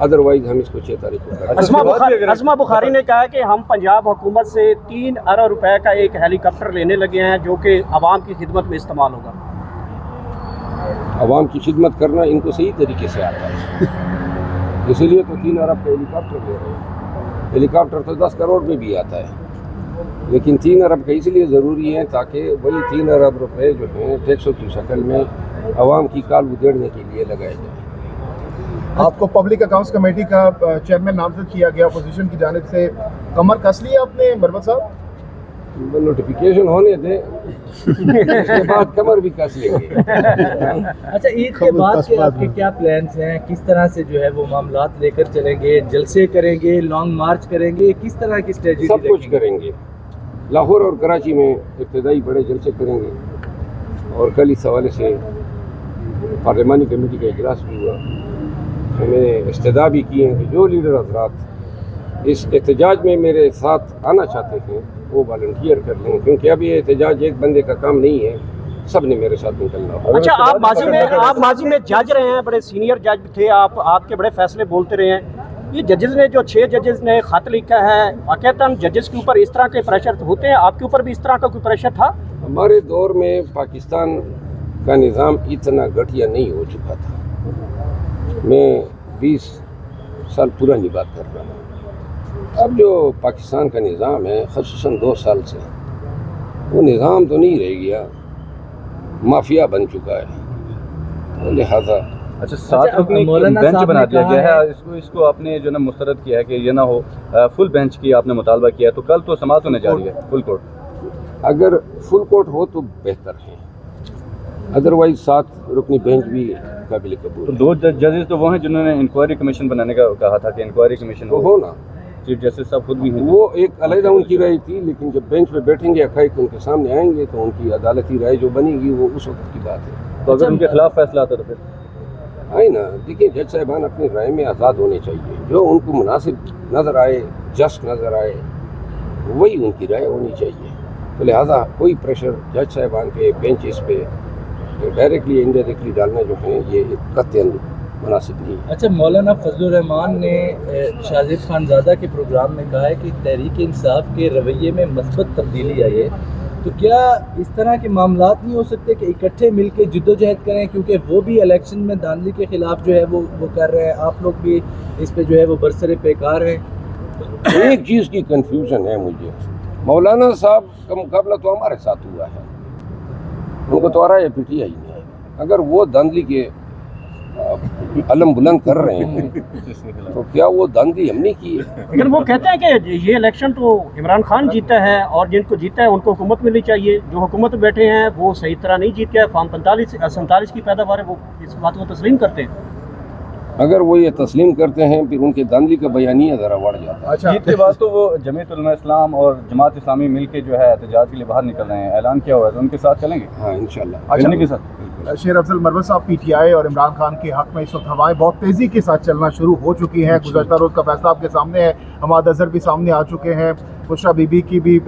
Otherwise ہم اس کو 6 تاریخ کو کریں۔ اسما بخاری نے کہا کہ ہم پنجاب حکومت سے 3 ارب روپے کا ایک ہیلی کاپٹر لینے لگے ہیں جو کہ عوام کی خدمت میں استعمال ہوگا۔ عوام کی خدمت کرنا ان کو صحیح طریقے سے آتا ہے، اسی لیے تو 3 ارب کا ہیلی کاپٹر لے رہے ہیں۔ ہیلی کاپٹر تو 10 کروڑ میں بھی آتا ہے، لیکن 3 ارب کا اس لیے ضروری ہے تاکہ وہی 3 ارب روپے جو ہیں ٹیکسوں کی شکل میں عوام کی کال ادھیڑنے کے لیے لگائے جائیں۔ آپ کو پبلک اکاؤنٹس کمیٹی کا چیئرمین نامزد کیا گیا اپوزیشن کی جانب سے، کمر کس لی آپ نے مربت صاحب؟ نوٹیفیکیشن ہونے دیں، اس کے بعد کمر بھی کس لیں گے۔ اچھا، عید کے بعد کے آپ کے کیا پلانس ہیں؟ کس طرح سے جو ہے وہ معاملات لے کر چلیں گے؟ جلسے کریں گے، لانگ مارچ کریں گے، کس طرح کی اسٹریٹجی؟ سب کچھ کریں گے۔ لاہور اور کراچی میں ابتدائی بڑے جلسے کریں گے، اور کل اس حوالے سے پارلیمانی کمیٹی کا اجلاس بھی ہوا۔ میں نے استدعا بھی کی ہے کہ جو لیڈر حضرات اس احتجاج میں میرے ساتھ آنا چاہتے ہیں وہ والنٹیئر کر لیں، کیونکہ اب یہ احتجاج ایک بندے کا کام نہیں ہے، سب نے میرے ساتھ نکلنا ہوگا۔ اچھا، آپ ماضی میں جج رہے ہیں، بڑے سینئر جج تھے آپ کے بڑے فیصلے بولتے رہے ہیں۔ یہ ججز نے جو 6 ججز نے خط لکھا ہے، واقعتاً ججز کے اوپر اس طرح کے پریشر ہوتے ہیں، آپ کے اوپر بھی اس طرح کا کوئی پریشر تھا؟ ہمارے دور میں پاکستان کا نظام اتنا گھٹیا نہیں ہو چکا تھا۔ میں 20 سال پرانی بات کر رہا ہوں۔ اب جو پاکستان کا نظام ہے، خصوصاً 2 سال سے، وہ نظام تو نہیں رہ گیا، مافیا بن چکا ہے، لہٰذا اچھا 7 رکنی بینچ بنا دیا گیا ہے، اس کو آپ نے جو نا مسترد کیا ہے کہ یہ نہ ہو فل بینچ کی آپ نے مطالبہ کیا ہے، تو کل تو سماعت ہونے جا رہی ہے فل کورٹ۔ اگر فل کورٹ ہو تو بہتر ہے، ادروائز 7 رکنی بینچ بھی قابل قبول ہے۔ 2 ججز تو وہ ہیں جنہوں نے انکوائری کمیشن بنانے کا کہا تھا کہ انکوائری کمیشن تو ہو نا، چیف جسٹس صاحب خود بھی ہیں۔ وہ ایک علیحدہ ان کی رائے تھی، لیکن جب بینچ پہ بیٹھیں گے، حقائق ان کے سامنے آئیں گے تو ان کی عدالتی رائے جو بنے گی وہ اس وقت کی بات ہے۔ تو اگر ان کے خلاف فیصلہ آتا تو پھر آئے نا، دیکھیں جج صاحبان اپنی رائے میں آزاد ہونے چاہیے، جو ان کو مناسب نظر آئے، جسٹ نظر آئے، وہی ان کی رائے ہونی چاہیے۔ تو لہٰذا کوئی پریشر جج صاحبان کے بینچز پہ ڈائریکٹلی یا انڈائریکٹلی ڈالنا جو ہے یہ قطعاً مناسب نہیں ہے۔ اچھا، مولانا فضل الرحمان نے شاہزیب خانزادہ کے پروگرام میں کہا ہے کہ تحریک انصاف کے رویے میں مثبت تبدیلی آئی ہے، تو کیا اس طرح کے معاملات نہیں ہو سکتے کہ اکٹھے مل کے جدوجہد کریں؟ کیونکہ وہ بھی الیکشن میں دھاندلی کے خلاف جو ہے وہ کر رہے ہیں، آپ لوگ بھی اس پہ جو ہے وہ برسر پیکار ہیں۔ ایک چیز کی کنفیوژن ہے مجھے، مولانا صاحب کا مقابلہ تو ہمارے ساتھ ہوا ہے، ان کو تو آرا پی ٹی آئی نہیں ہے۔ اگر وہ دھاندلی کے علم بلند کر رہے ہیں تو کیا وہ دھاندلی ہم نے کی ہے؟ لیکن وہ کہتے ہیں کہ یہ الیکشن تو عمران خان جیتا ہے، اور جن کو جیتا ہے ان کو حکومت ملنی چاہیے، جو حکومت میں بیٹھے ہیں وہ صحیح طرح نہیں جیتے ہیں، فارم 47 کی پیداوار ہے، وہ اس بات کو تسلیم کرتے ہیں۔ اگر وہ یہ تسلیم کرتے ہیں پھر ان کے دھاندلی کا بیانیہ ذرا بڑھ جاتا ہے۔ اچھا، عید کے بعد تو وہ جمعیت علماء اسلام اور جماعت اسلامی مل کے جو ہے احتجاج کے لیے باہر نکل رہے ہیں، اعلان کیا ہوا ہے، تو ان کے ساتھ چلیں گے؟ ہاں انشاءاللہ چلنے کے ساتھ شیر افضل مربت صاحب، پی ٹی آئی اور عمران خان کے حق میں اس وقت ہوائیں بہت تیزی کے ساتھ چلنا شروع ہو چکی ہیں۔ گزشتہ روز کا فیصلہ آپ کے سامنے ہے، حماد اظہر بھی سامنے آ چکے ہیں، بشریٰ بی بی کی بھی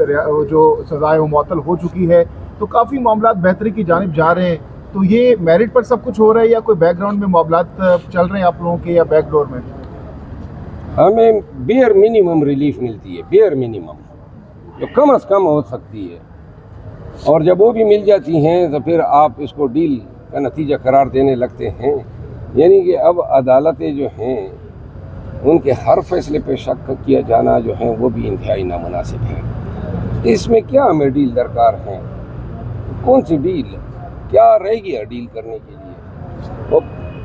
جو سزائے وہ معطل ہو چکی ہے، تو کافی معاملات بہتری کی جانب جا رہے ہیں۔ تو یہ میرٹ پر سب کچھ ہو رہا ہے یا کوئی بیک گراؤنڈ میں معاملات چل رہے ہیں آپ لوگوں کے، یا بیک ڈور میں؟ ہمیں بیئر منیمم ریلیف ملتی ہے، بیئر منیمم جو کم از کم ہو سکتی ہے، اور جب وہ بھی مل جاتی ہیں تو پھر آپ اس کو ڈیل کا نتیجہ قرار دینے لگتے ہیں۔ یعنی کہ اب عدالتیں جو ہیں ان کے ہر فیصلے پہ شک کیا جانا جو ہے وہ بھی انتہائی نامناسب ہے۔ اس میں کیا ہمیں ڈیل درکار ہے؟ کون سی ڈیل؟ کیا رہ گیا ڈیل کرنے کے لیے؟ وہ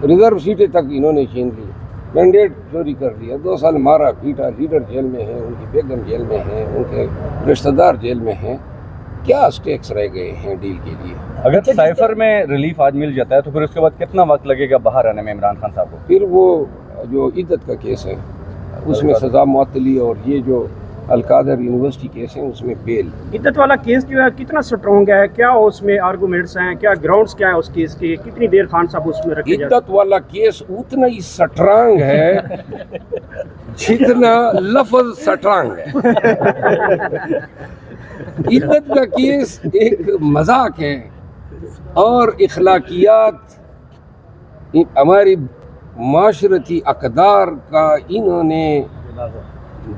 ریزرو سیٹیں تک انہوں نے چھین لی، مینڈیٹ چوری کر لیا، 2 سال مارا پیٹا، لیڈر جیل میں ہیں، ان کی بیگم جیل میں ہیں، ان کے رشتہ دار جیل میں ہیں، کیا سٹیکس رہ گئے ہیں ڈیل کے لیے؟ اگر سائفر میں ریلیف آج مل جاتا ہے تو پھر اس کے بعد کتنا وقت لگے گا باہر آنے میں عمران خان صاحب کو؟ پھر وہ جو عدت کا کیس ہے اس میں سزا معطلی، اور یہ جو القادر یونیورسٹی کیس ہے اس میں بیل۔ عدت والا کیس جو ہے کتنا سٹرونگ ہے؟ کیا اس میں آرگومنٹس ہیں؟ کیا گراؤنڈس کیا ہے اس کیس کے؟ کتنی دیر خان صاحب اس میں رکھے جاتے ہیں؟ عدت والا کیس اتنا ہی سٹرانگ ہے جتنا لفظ سٹرانگ ہے۔ عدت کا کیس ایک مذاق ہے، اور اخلاقیات ہماری معاشرتی اقدار کا انہوں نے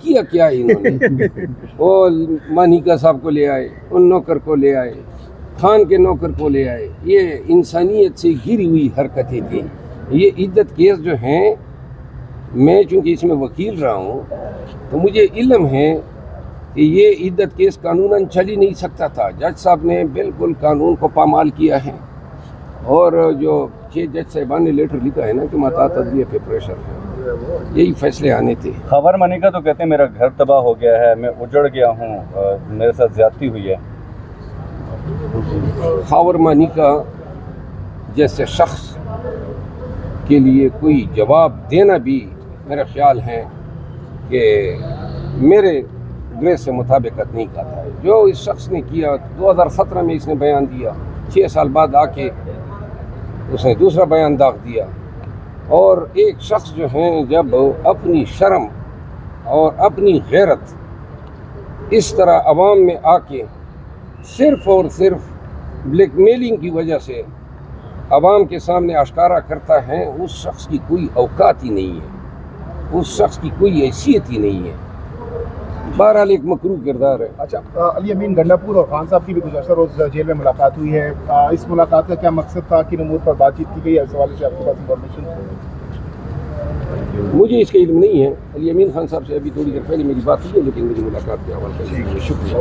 کیا کیا انہوں نے؟ وہ مانیکا صاحب کو لے آئے, ان نوکر کو لے آئے, خان کے نوکر کو لے آئے. یہ انسانیت سے گری ہوئی حرکتیں تھیں. یہ عدت کیس جو ہیں, میں چونکہ اس میں وکیل رہا ہوں تو مجھے علم ہے کہ یہ عدت کیس قانوناً چل ہی نہیں سکتا تھا. جج صاحب نے بالکل قانون کو پامال کیا ہے, اور جو 6 جج صاحبان نے لیٹر لکھا ہے نا کہ محتاط تدبیر پہ پریشر ہے, یہی فیصلے آنے تھے. خاور مانیکا تو کہتے ہیں میرا گھر تباہ ہو گیا ہے, میں اجڑ گیا ہوں, میرے ساتھ زیادتی ہوئی ہے. خاور مانیکا جیسے شخص کے لیے کوئی جواب دینا بھی میرا خیال ہے کہ میرے گریس سے مطابقت نہیں کرتا ہے. جو اس شخص نے کیا 2017 میں اس نے بیان دیا, 6 سال بعد آ کے اس نے دوسرا بیان داغ دیا. اور ایک شخص جو ہیں جب اپنی شرم اور اپنی غیرت اس طرح عوام میں آ کے صرف اور صرف بلیک میلنگ کی وجہ سے عوام کے سامنے آشکارا کرتا ہے, اس شخص کی کوئی اوقات ہی نہیں ہے, اس شخص کی کوئی حیثیت ہی نہیں ہے. بہرحال ایک مکروہ کردار ہے. اچھا, علی امین گنڈاپور اور خان صاحب کی بھی گزشتہ روز جیل میں ملاقات ہوئی ہے. اس ملاقات کا کیا مقصد تھا, کن امور پر بات چیت کی گئی, اس حوالے سے آپ کے پاس انفارمیشن؟ مجھے اس کا علم نہیں ہے. علی امین خان صاحب سے ابھی تھوڑی دیر پہلے میری بات ہوئی ہے, لیکن میری ملاقات کے حوالے سے شکریہ.